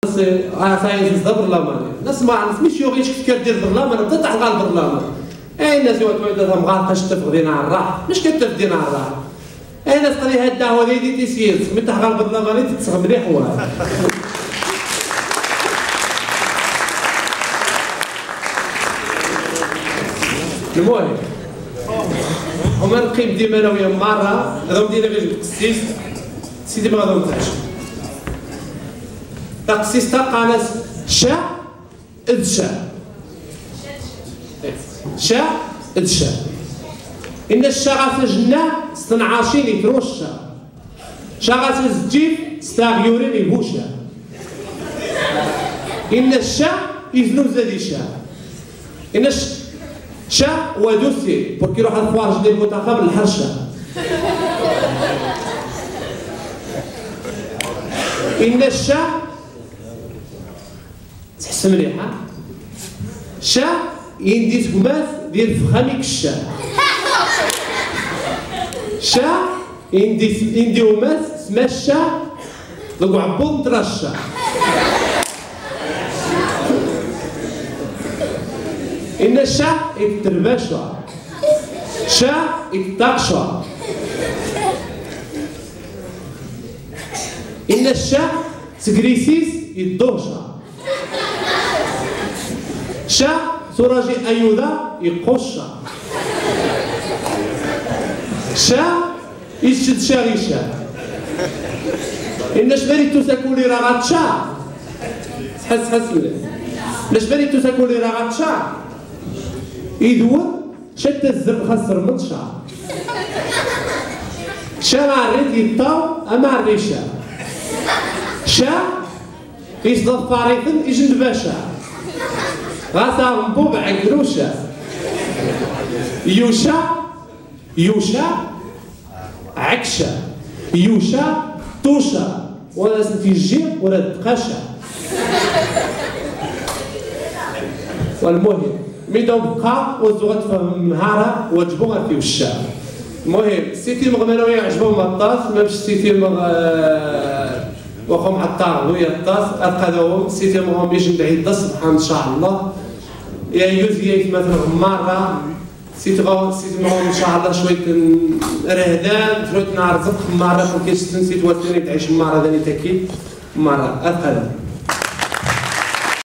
ساينس برلماني نسمع مش يوغيش كيف كدير برلمان بدا تحقق البرلمان اي الناس يوتوا مغارقه تفقدين على الراحه مش كتفدين على الراحه اي ناس قال لي الدعوه دي تسير من تحقق البرلمان تتسخ مليح واه المهم هما نقيم ديما انا ويا مره هذا مدينا غير التقسيس سيدي ما غادي نتعشى تقسيس تلقى ناس شا ادشا شا ادشا ان الشغف جنة ستنعاشين يتروشا شغف الزجيف ستاغيورين يبوشا ان الشا يزنو زادي شا ان شا ودوسي بوركي يروح الفوارج ديال المنتخب الحرشه ان الشا تحس مليحه شا يندي تكماس ديال فخاميك الشا شا يندي وماس سما الشا ذوك عبود ترشا إن الشا يترباشا شا يتطاقشا إن الشا تكريسيس يدوشا شا سراجي أيودا يقوشا شا يشد شاغيشا إن شبالي تساكولي راغاتشا حس لشبالي تساكولي راغاتشا يدور شتى الزرق خسر منشا شا معريت يطاو أما الريشا شا يصدف فاريثن يجن باشا غاسا غنبوب عقروشا يوشا عكشا يوشا توشا ولا سنتيجي ولا تقاشا والمهم ميدو بقى وزغت فهم مهارة وجبوها في وشها المهم سيتي مغمنوية عجبهم الطاس ما باش سيتي وخم عطار ويا الطاس أرقدوهم سيتي مغم يجن بعيد الصبح إن شاء الله يا يوزي مثلا مرة سيتي مغم إن شاء الله شوية رهدان شوية نعرزق مرة كيش نسيت وثاني تعيش مرة ذاني تأكيد مرة أرقدوهم